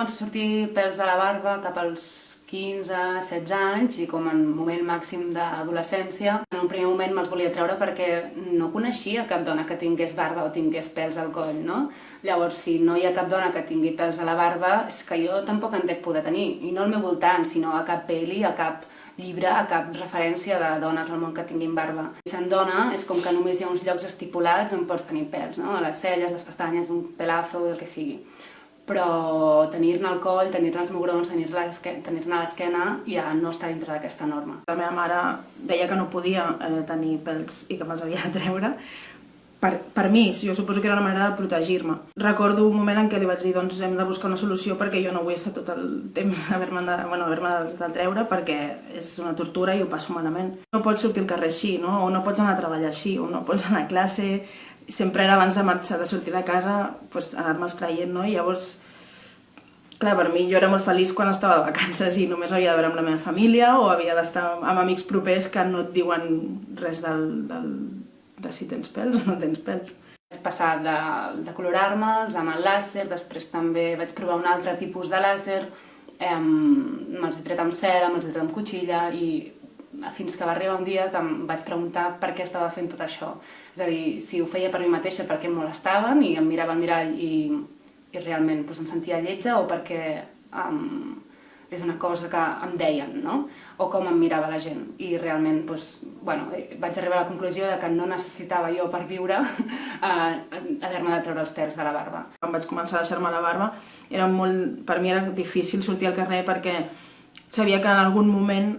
començar a sortir pèls de la barba cap als 15-16 anys i com en moment màxim d'adolescència. En un primer moment me'ls volia treure perquè no coneixia cap dona que tingués barba o tingués pèls al coll, no? Llavors, si no hi ha cap dona que tingui pèls a la barba, és que jo tampoc en dec poder tenir. I no al meu voltant, sinó a cap peli, a cap llibre, a cap referència de dones al món que tinguin barba. Sent dona és com que només hi ha uns llocs estipulats on pots tenir pèls, no? A les celles, les pestanyes, un pelazo, el que sigui. Però tenir-ne al coll, tenir-ne als mugrons, tenir-ne a l'esquena ja no està dintre d'aquesta norma. La meva mare deia que no podia tenir pèls i que me'ls havia de treure. Per mi, jo suposo que era una manera de protegir-me. Recordo un moment en què li vaig dir doncs hem de buscar una solució perquè jo no vull estar tot el temps haver-me de treure perquè és una tortura i ho passo malament. No pots sortir al carrer així, no? O no pots anar a treballar així, o no pots anar a classe. Sempre era abans de marxar, de sortir de casa, doncs, anar-me'ls traient, no? I llavors, clar, per mi jo era molt feliç quan estava de vacances i només havia de veure amb la meva família o havia d'estar amb amics propers que no et diuen res de si tens pèls o no tens pèls. Vaig passar de colorar-me'ls amb el làser, després també vaig provar un altre tipus de làser, me'ls he tret amb cera, me'ls he tret amb cotxilla i fins que va arribar un dia que em vaig preguntar per què estava fent tot això. És a dir, si ho feia per mi mateixa perquè em molestaven i em mirava al mirall i realment em sentia lletja o perquè és una cosa que em deien, no? O com em mirava la gent. I realment vaig arribar a la conclusió que no necessitava jo per viure haver-me de treure els pèls de la barba. Quan vaig començar a deixar-me la barba, per mi era difícil sortir al carrer perquè sabia que en algun moment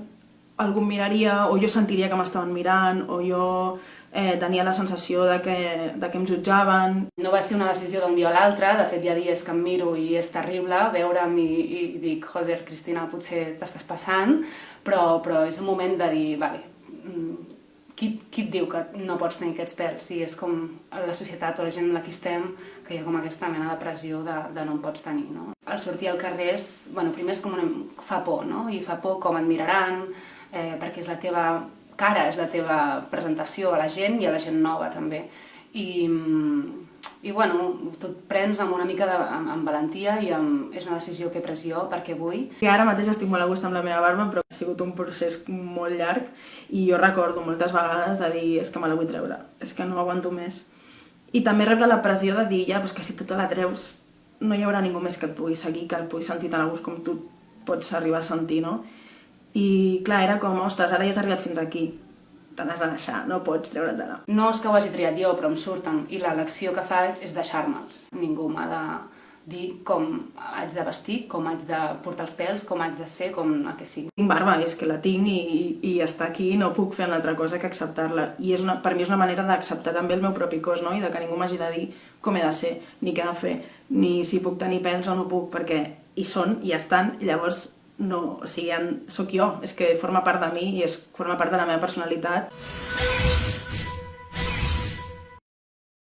algú em miraria o jo sentiria que m'estaven mirant o jo tenia la sensació de que em jutjaven. No va ser una decisió d'un dia a l'altre, de fet hi ha dies que em miro i és terrible veure'm i dic, joder, Cristina, potser t'estàs passant, però és un moment de dir, vale, qui et diu que no pots tenir aquests pèls? I és com la societat o la gent amb la que estem, que hi ha com aquesta mena de pressió de no en pots tenir, no? El sortir al carrer primer és com fa por, no? I fa por com et miraran, perquè és la teva cara, és la teva presentació a la gent i a la gent nova també. I tu et prens amb una mica amb valentia i és una decisió que he pres jo perquè vull. Ara mateix estic molt a gust amb la meva barba, però ha sigut un procés molt llarg i jo recordo moltes vegades de dir és que me la vull treure, és que no aguanto més. I també rebre la pressió de dir ja, que si tu te la treus no hi haurà ningú més que et pugui seguir, que et pugui sentir tan a gust com tu pots arribar a sentir, no? I clar, era com, ostres, ara ja has arribat fins aquí, te n'has de deixar, no pots treure-te-la. No és que ho hagi triat jo, però em surten i l'elecció que faig és deixar-me'ls. Ningú m'ha de dir com haig de vestir, com haig de portar els pèls, com haig de ser, com el que sigui. Tinc barba, és que la tinc i està aquí i no puc fer una altra cosa que acceptar-la. I per mi és una manera d'acceptar també el meu propi cos, no? I de que ningú m'hagi de dir com he de ser, ni què he de fer, ni si puc tenir pèls o no puc, perquè hi són, hi estan, i llavors no, o sigui, sóc jo, és que forma part de mi i forma part de la meva personalitat.